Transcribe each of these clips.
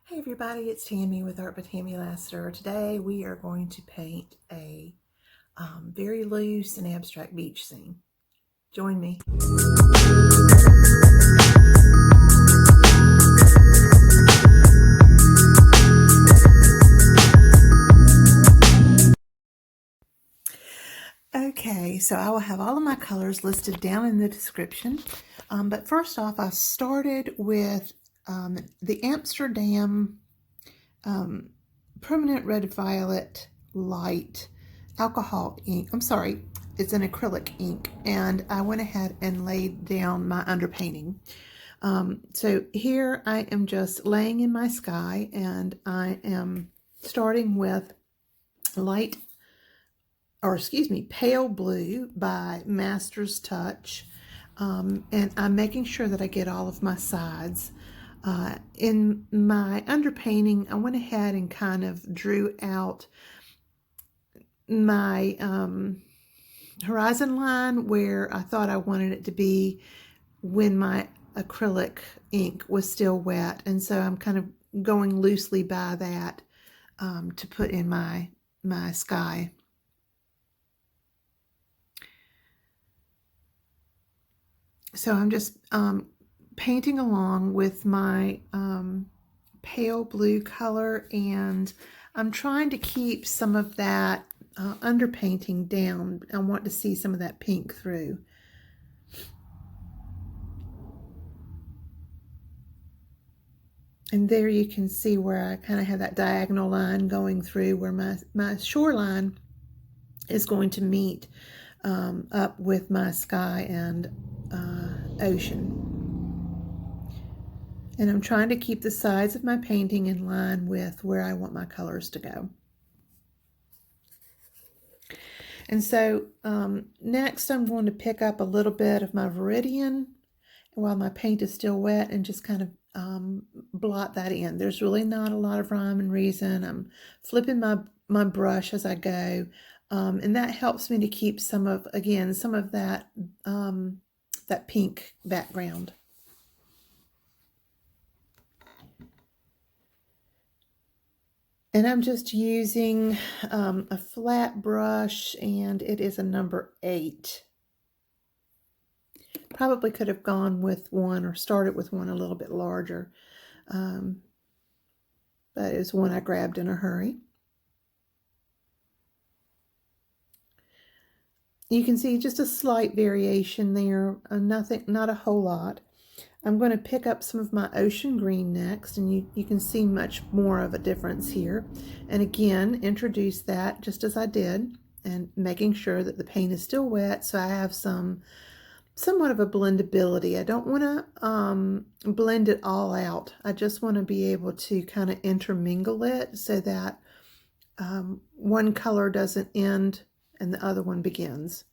Hey everybody, it's Tammy with Art by Tammy Lassiter. Today we are going to paint a very loose and abstract beach scene. Join me. Okay, so I will have all of my colors listed down in the description. But first off, I started with the Amsterdam Permanent Red Violet Light alcohol ink. I'm sorry, it's an acrylic ink, and I went ahead and laid down my underpainting. So here I am just laying in my sky, and I am starting with pale blue by Master's Touch, and I'm making sure that I get all of my sides. In my underpainting, I went ahead and kind of drew out my horizon line where I thought I wanted it to be when my acrylic ink was still wet, and so I'm kind of going loosely by that to put in my sky. So I'm just painting along with my pale blue color, and I'm trying to keep some of that underpainting down. I want to see some of that pink through. And there you can see where I kind of have that diagonal line going through where my shoreline is going to meet up with my sky and ocean. And I'm trying to keep the sides of my painting in line with where I want my colors to go. And so next I'm going to pick up a little bit of my viridian while my paint is still wet and just kind of blot that in. There's really not a lot of rhyme and reason. I'm flipping my brush as I go, and that helps me to keep some of that that pink background. And I'm just using a flat brush, and it is a number 8. Probably could have gone with one or started with one a little bit larger, but it was one I grabbed in a hurry. You can see just a slight variation there, not a whole lot. I'm going to pick up some of my ocean green next, and you can see much more of a difference here. And again, introduce that just as I did, and making sure that the paint is still wet, so I have somewhat of a blendability. I don't want to blend it all out. I just want to be able to kind of intermingle it so that one color doesn't end and the other one begins.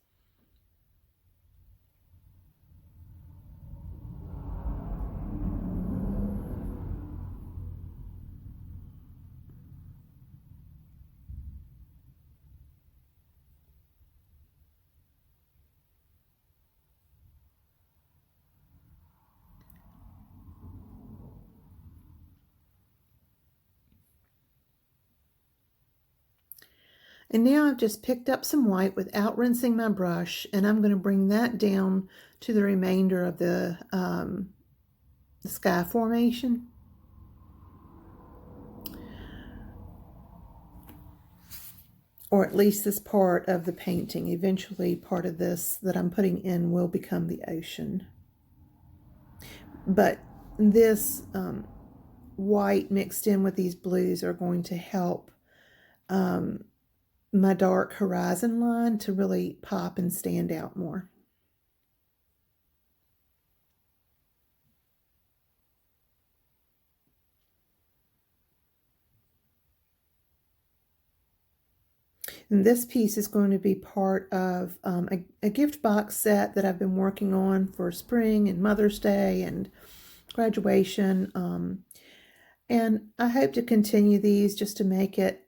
And now I've just picked up some white without rinsing my brush, and I'm going to bring that down to the remainder of the sky formation. Or at least this part of the painting. Eventually part of this that I'm putting in will become the ocean. But this white mixed in with these blues are going to help my dark horizon line to really pop and stand out more. And this piece is going to be part of a gift box set that I've been working on for spring and Mother's Day and graduation. And I hope to continue these just to make it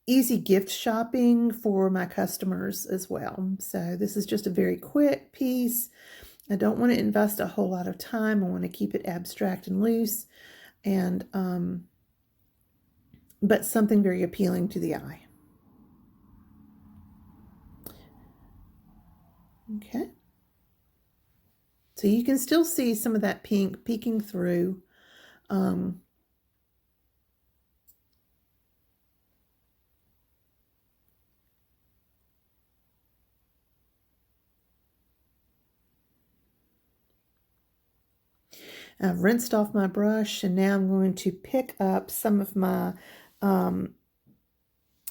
easy gift shopping for my customers as well. So this is just a very quick piece. I don't want to invest a whole lot of time. I want to keep it abstract and loose. and but something very appealing to the eye. Okay. So you can still see some of that pink peeking through. I've rinsed off my brush, and now I'm going to pick up some of my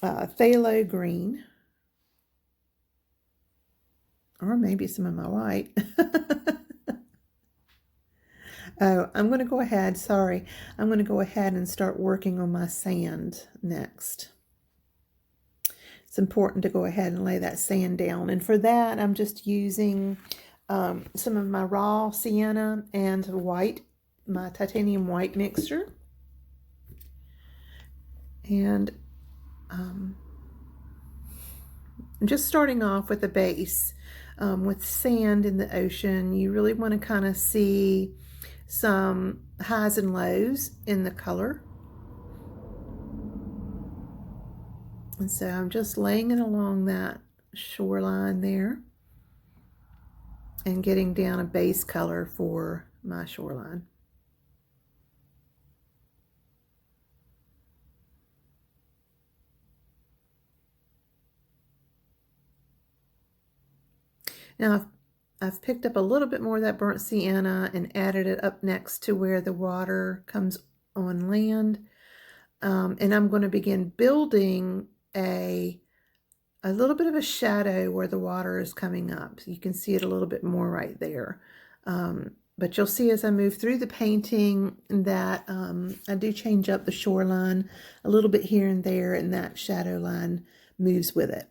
phthalo green, or maybe some of my white. Oh, I'm going to go ahead, sorry, I'm going to go ahead and start working on my sand next. It's important to go ahead and lay that sand down, and for that I'm just using some of my raw sienna and white, my titanium white mixture. And I'm just starting off with a base. With sand in the ocean, you really want to kind of see some highs and lows in the color. And so I'm just laying it along that shoreline there and getting down a base color for my shoreline. Now I've picked up a little bit more of that burnt sienna and added it up next to where the water comes on land. And I'm going to begin building a little bit of a shadow where the water is coming up. So you can see it a little bit more right there. But you'll see as I move through the painting that I do change up the shoreline a little bit here and there, and that shadow line moves with it.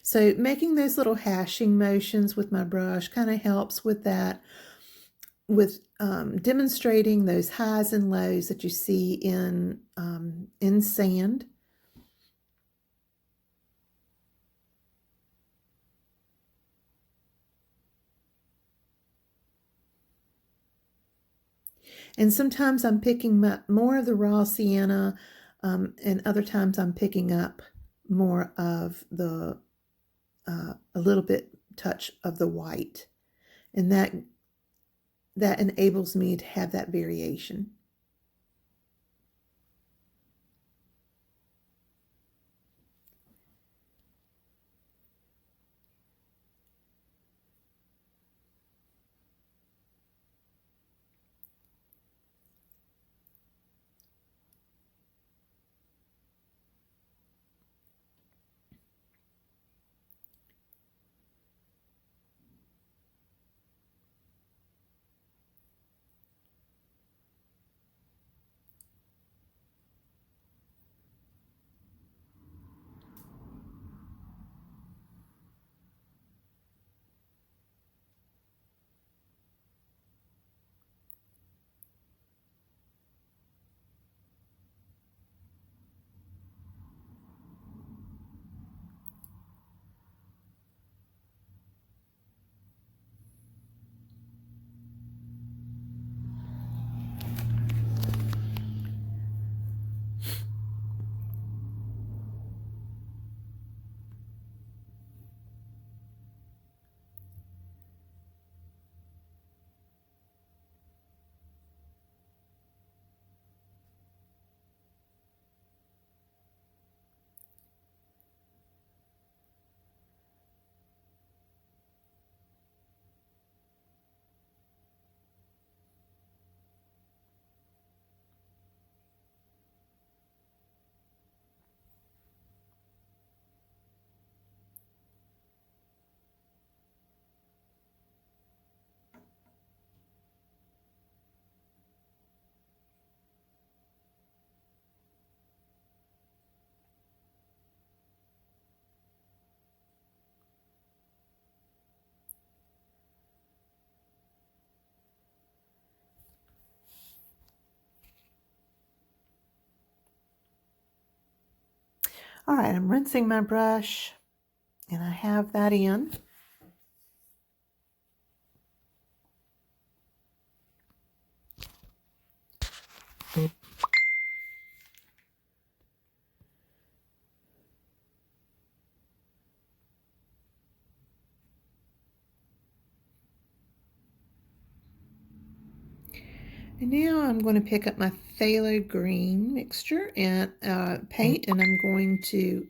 So making those little hashing motions with my brush kind of helps with that, with demonstrating those highs and lows that you see in sand. And sometimes I'm picking up more of the raw sienna, and other times I'm picking up more of the a little bit touch of the white, and that enables me to have that variation. All right, I'm rinsing my brush, and I have that in. And now I'm going to pick up my phthalo green mixture and paint, and I'm going to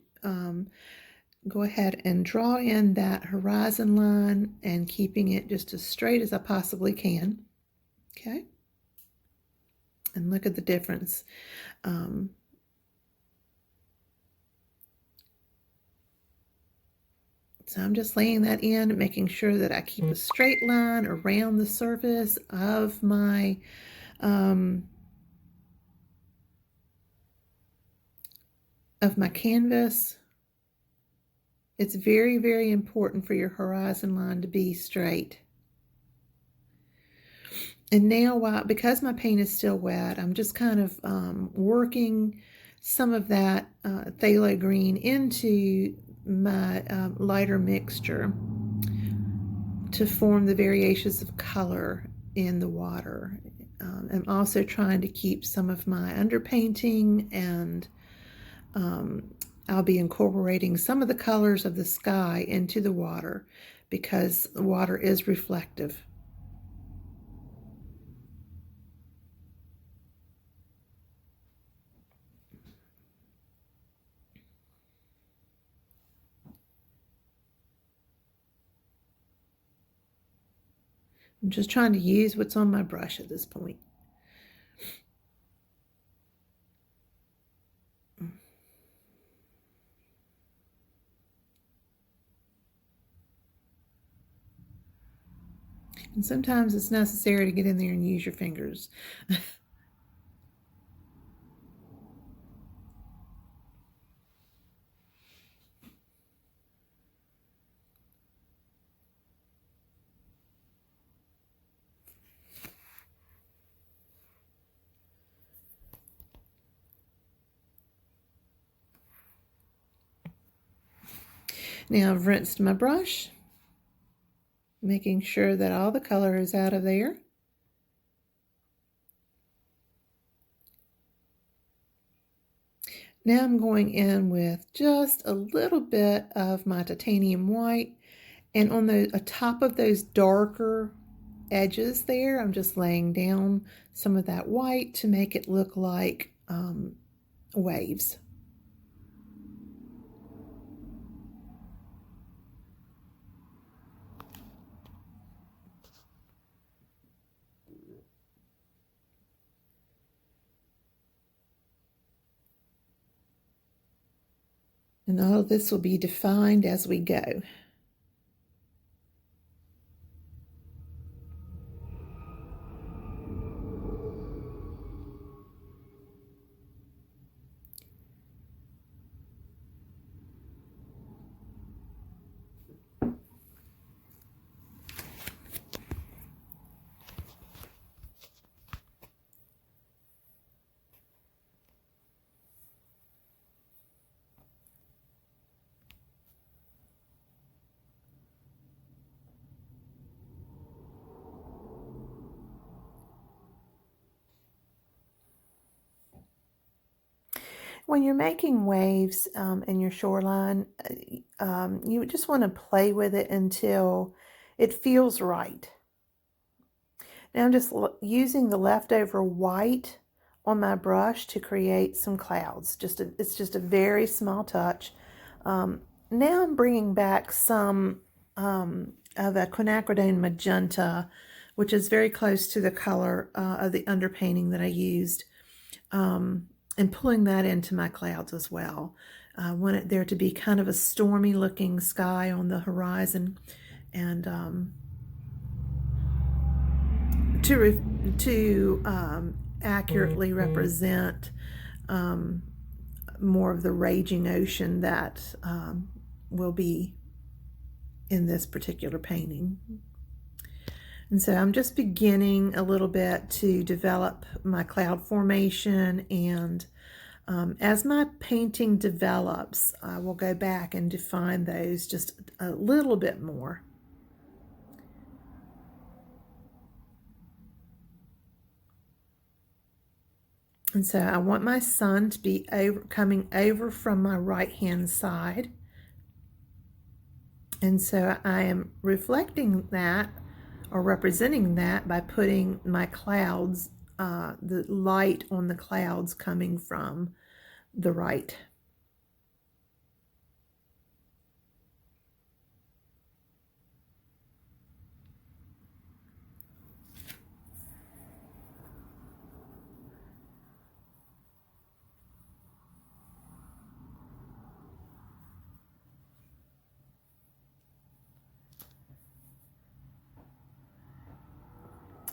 go ahead and draw in that horizon line and keeping it just as straight as I possibly can. Okay. And look at the difference. So I'm just laying that in, making sure that I keep a straight line around the surface of my canvas. It's very, very important for your horizon line to be straight. And now, because my paint is still wet, I'm just kind of working some of that phthalo green into my lighter mixture to form the variations of color in the water. I'm also trying to keep some of my underpainting, and I'll be incorporating some of the colors of the sky into the water because the water is reflective. I'm just trying to use what's on my brush at this point. And sometimes it's necessary to get in there and use your fingers. Now I've rinsed my brush, making sure that all the color is out of there. Now I'm going in with just a little bit of my titanium white, and on the top of those darker edges there, I'm just laying down some of that white to make it look like waves. And all of this will be defined as we go. When you're making waves in your shoreline, you just want to play with it until it feels right. Now I'm just using the leftover white on my brush to create some clouds. It's just a very small touch. Now I'm bringing back some of a quinachradone magenta, which is very close to the color of the underpainting that I used, and pulling that into my clouds as well. I want it there to be kind of a stormy looking sky on the horizon, and to accurately represent more of the raging ocean that will be in this particular painting. And so I'm just beginning a little bit to develop my cloud formation, and as my painting develops, I will go back and define those just a little bit more. And so I want my sun to be coming over from my right-hand side. And so I am reflecting that, or representing that, by putting my clouds, the light on the clouds coming from the right.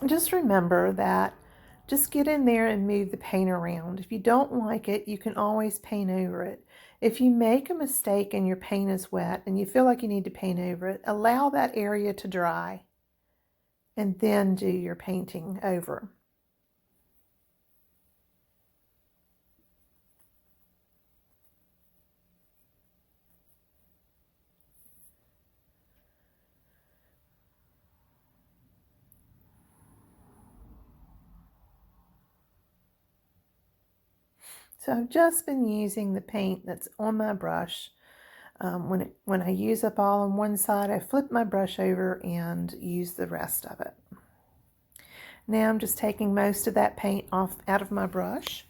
Just remember that just get in there and move the paint around. If you don't like it, you can always paint over it. If you make a mistake and your paint is wet and you feel like you need to paint over it, allow that area to dry and then do your painting over. So I've just been using the paint that's on my brush. When I use up all on one side, I flip my brush over and use the rest of it. Now I'm just taking most of that paint off out of my brush.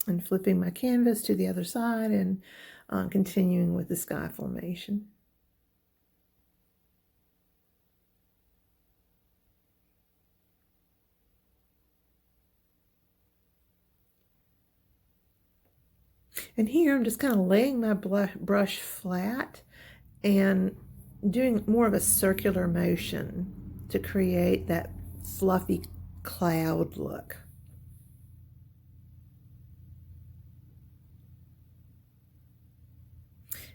And flipping my canvas to the other side and continuing with the sky formation. And here I'm just kind of laying my brush flat and doing more of a circular motion to create that fluffy cloud look.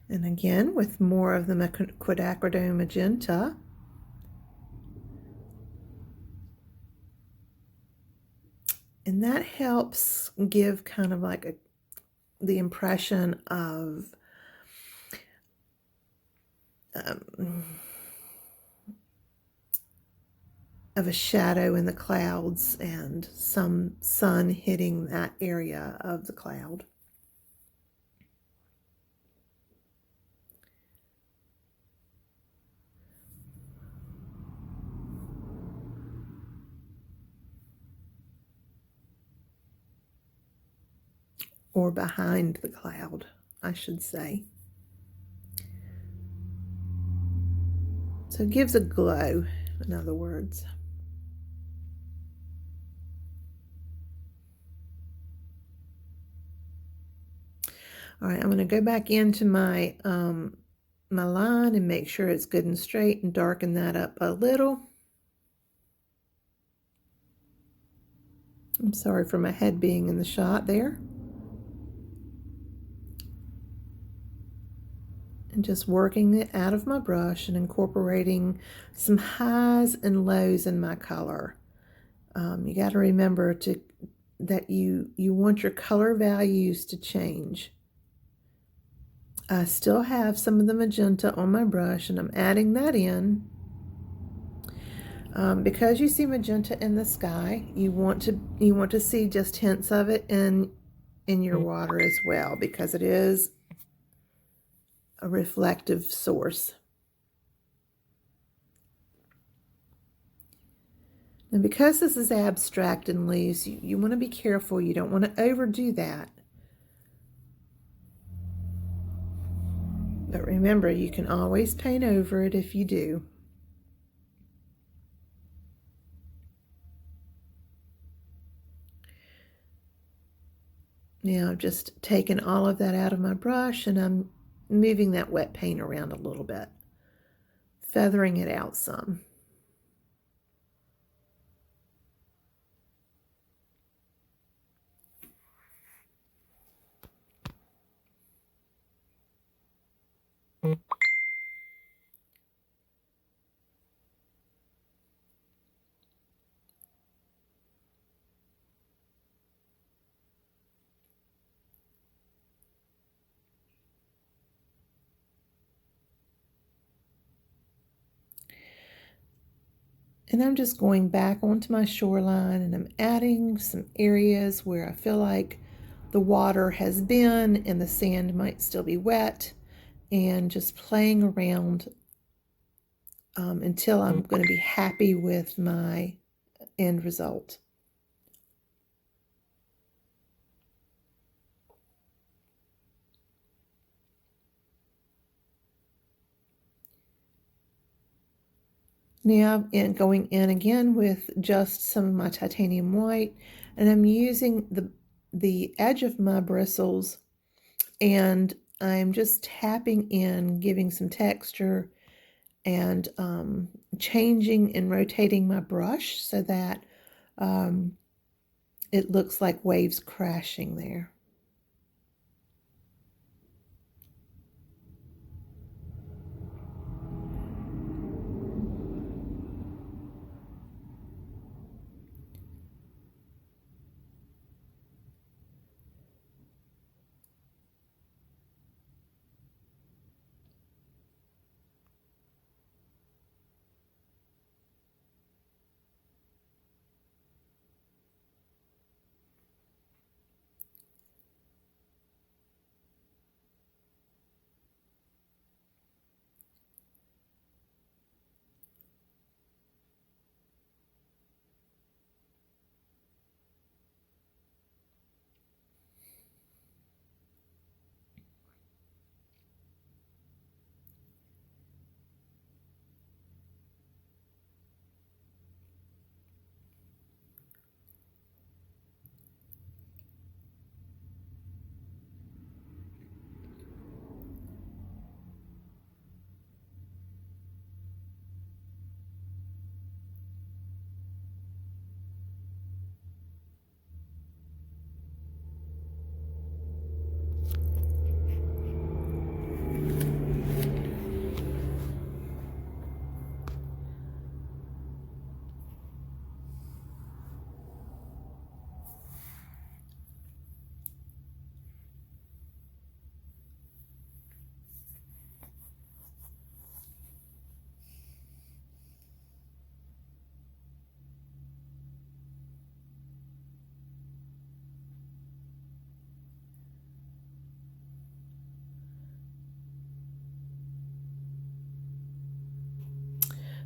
And again, with more of the quinachradone magenta. And that helps give kind of like the impression of a shadow in the clouds and some sun hitting that area of the cloud. Or behind the cloud, I should say. So it gives a glow, in other words. All right, I'm going to go back into my my line and make sure it's good and straight and darken that up a little. I'm sorry for my head being in the shot there. And just working it out of my brush and incorporating some highs and lows in my color. You got to remember that you want your color values to change. I still have some of the magenta on my brush and I'm adding that in. Because you see magenta in the sky, you want to see just hints of it in your water as well, because it is a reflective source. And because this is abstract and loose, you want to be careful. You don't want to overdo that. But remember, you can always paint over it if you do. Now I've just taken all of that out of my brush and I'm moving that wet paint around a little bit, feathering it out some. And I'm just going back onto my shoreline, and I'm adding some areas where I feel like the water has been and the sand might still be wet, and just playing around until I'm going to be happy with my end result. Now I'm going in again with just some of my titanium white, and I'm using the edge of my bristles, and I'm just tapping in, giving some texture, and changing and rotating my brush so that it looks like waves crashing there.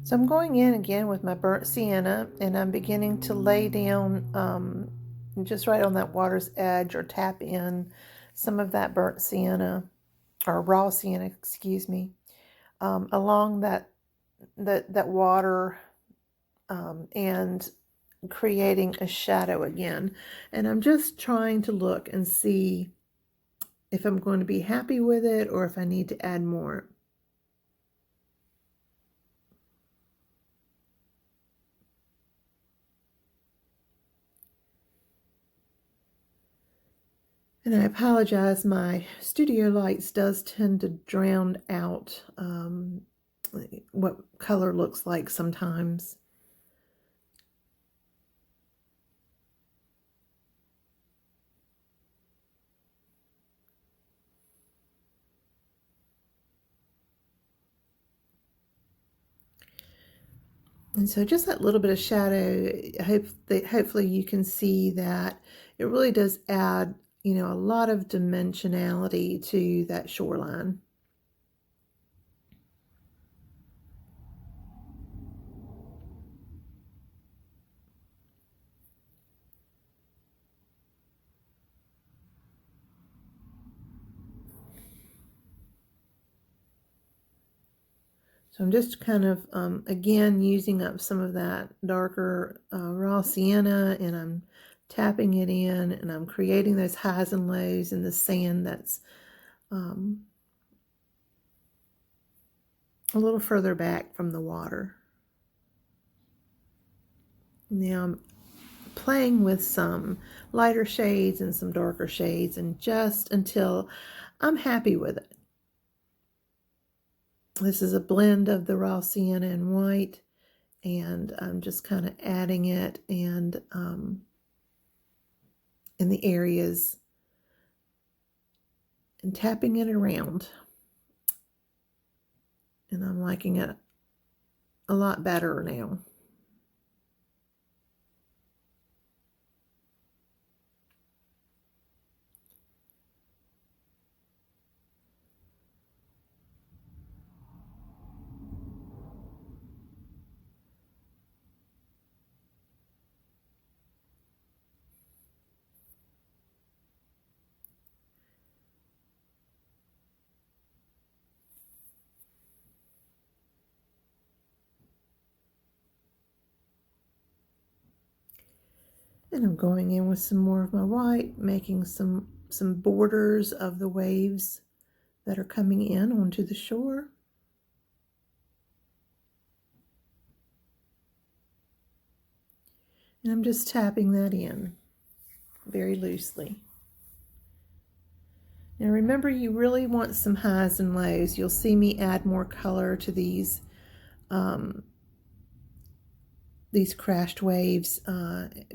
So I'm going in again with my burnt sienna, and I'm beginning to lay down just right on that water's edge, or tap in some of that burnt sienna, or raw sienna, excuse me, along that water, and creating a shadow again. And I'm just trying to look and see if I'm going to be happy with it or if I need to add more. And I apologize, my studio lights does tend to drown out what color looks like sometimes. And so just that little bit of shadow, hopefully you can see that it really does add, a lot of dimensionality to that shoreline. So I'm just kind of, again, using up some of that darker raw sienna, and I'm tapping it in, and I'm creating those highs and lows in the sand that's a little further back from the water. Now I'm playing with some lighter shades and some darker shades, and just until I'm happy with it. This is a blend of the raw sienna and white, and I'm just kind of adding it, and in the areas, and tapping it around. And I'm liking it a lot better now. And I'm going in with some more of my white, making some borders of the waves that are coming in onto the shore. And I'm just tapping that in very loosely. Now remember, you really want some highs and lows. You'll see me add more color to these crashed waves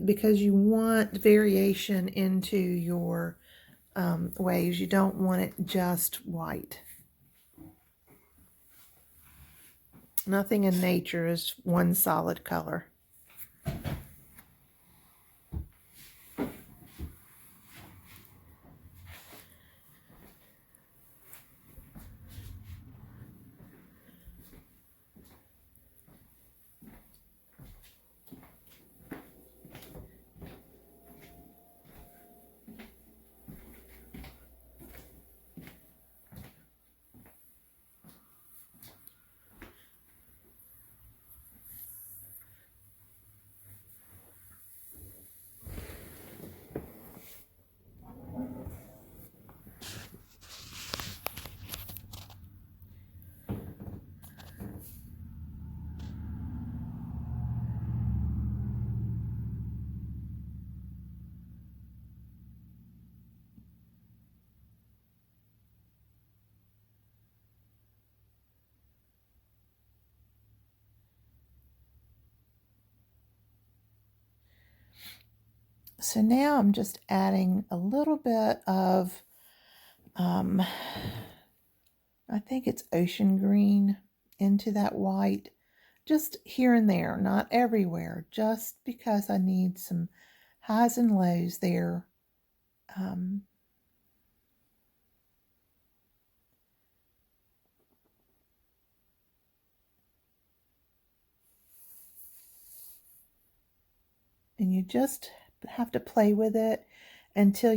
because you want variation into your waves. You don't want it just white. Nothing in nature is one solid color. So now I'm just adding a little bit of, I think it's ocean green into that white, just here and there, not everywhere, just because I need some highs and lows there. And you just have to play with it until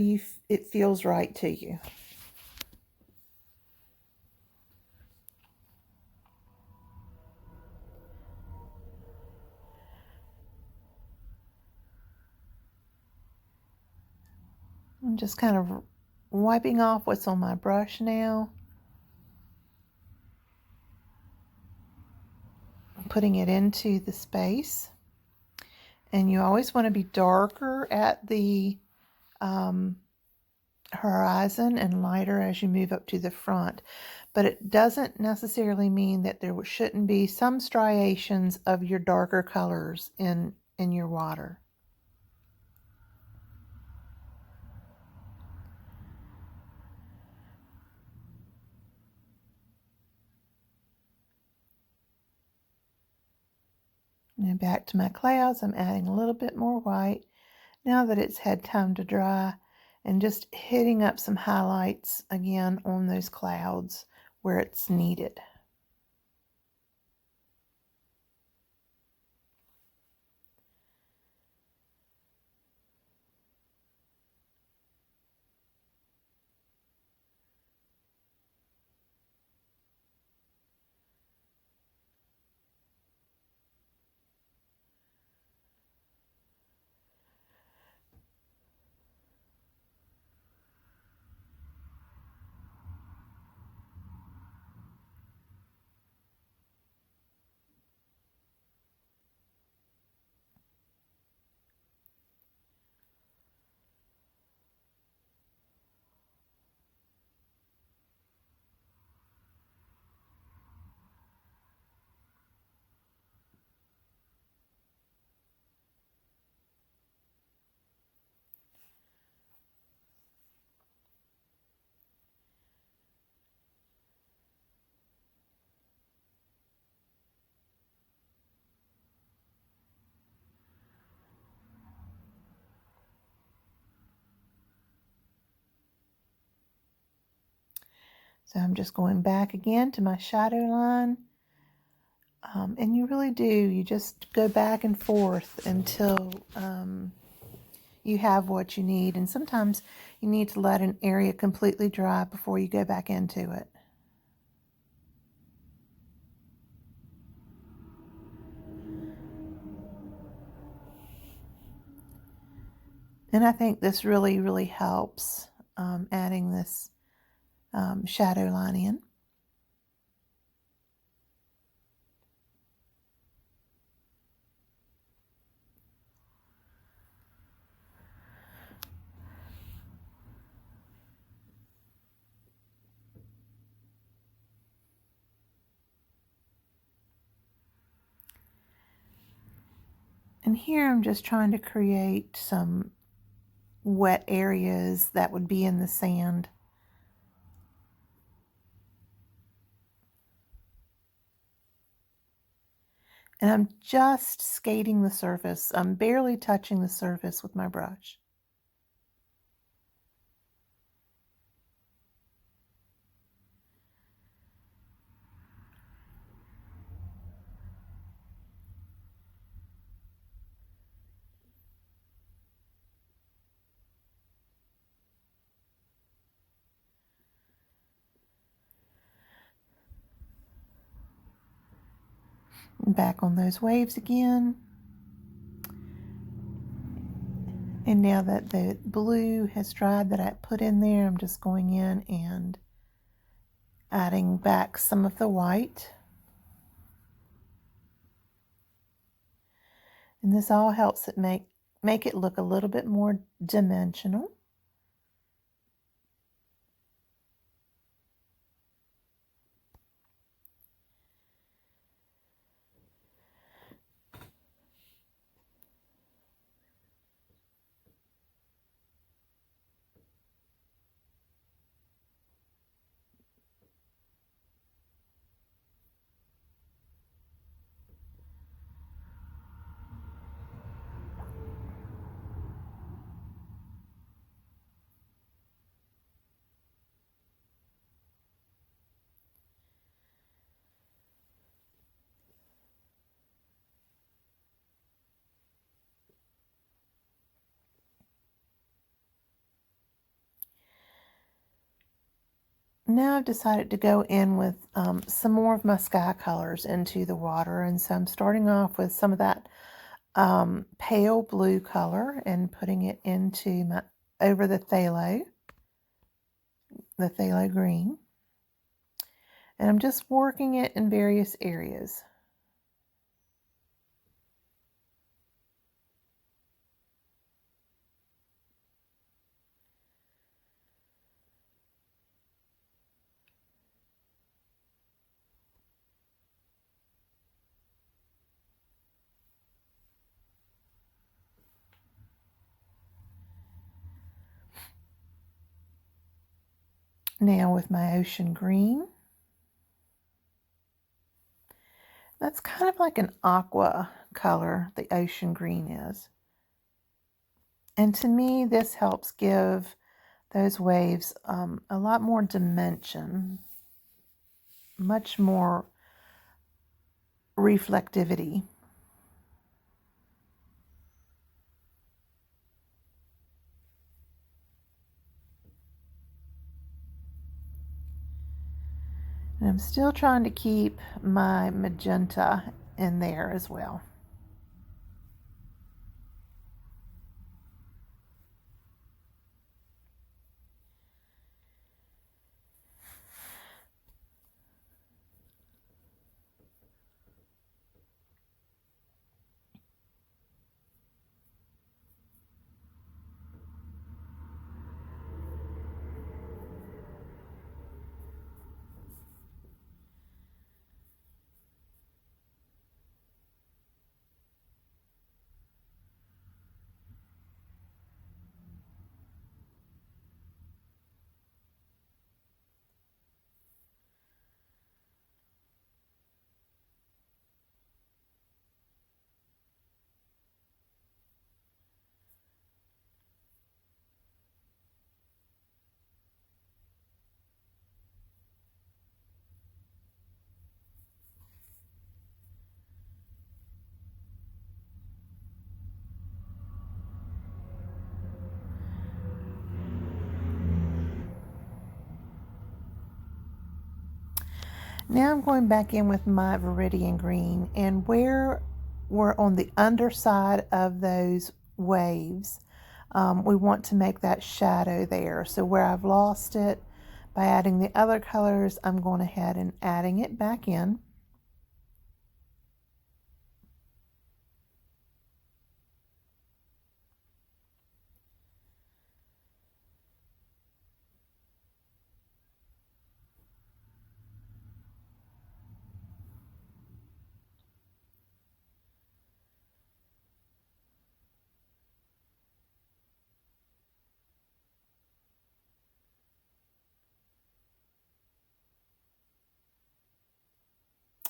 it feels right to you. I'm just kind of wiping off what's on my brush now. Putting it into the space. And you always want to be darker at the horizon and lighter as you move up to the front. But it doesn't necessarily mean that there shouldn't be some striations of your darker colors in your water. And back to my clouds, I'm adding a little bit more white now that it's had time to dry, and just hitting up some highlights again on those clouds where it's needed. So I'm just going back again to my shadow line. And you really do. You just go back and forth until you have what you need. And sometimes you need to let an area completely dry before you go back into it. And I think this really, really helps adding this shadow line in. And here I'm just trying to create some wet areas that would be in the sand. And I'm just skating the surface. I'm barely touching the surface with my brush. Back on those waves again. And now that the blue has dried that I put in there, I'm just going in and adding back some of the white. And this all helps it make it look a little bit more dimensional. Now I've decided to go in with some more of my sky colors into the water, and so I'm starting off with some of that pale blue color and putting it into over the phthalo green, and I'm just working it in various areas. Now with my ocean green, that's kind of like an aqua color, the ocean green is. And to me, this helps give those waves a lot more dimension, much more reflectivity. And I'm still trying to keep my magenta in there as well. Now I'm going back in with my viridian green, and where we're on the underside of those waves, we want to make that shadow there. So where I've lost it, by adding the other colors, I'm going ahead and adding it back in.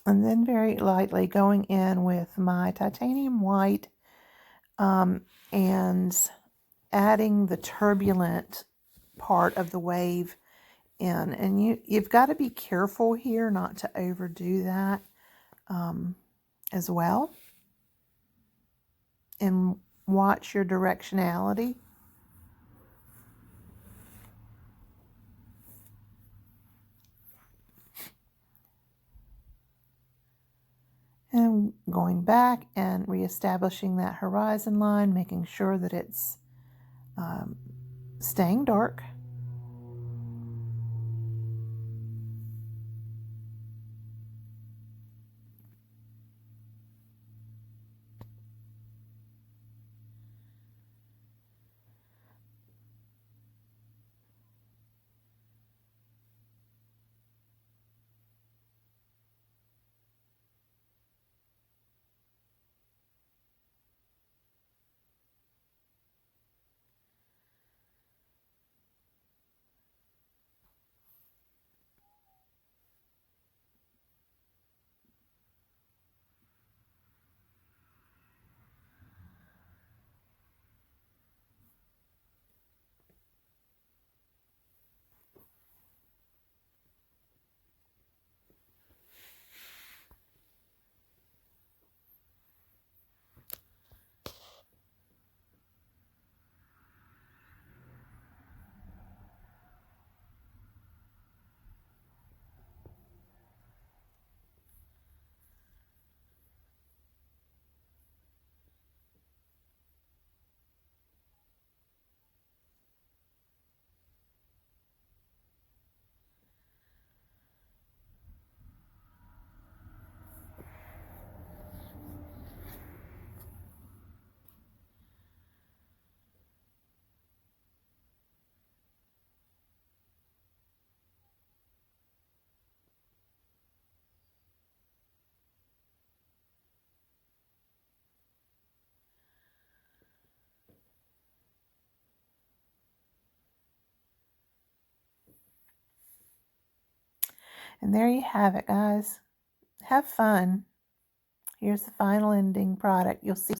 And then very lightly going in with my titanium white and adding the turbulent part of the wave in. And you've got to be careful here not to overdo that as well. And watch your directionality. And going back and reestablishing that horizon line, making sure that it's staying dark. And there you have it, guys. Have fun. Here's the final ending product. You'll see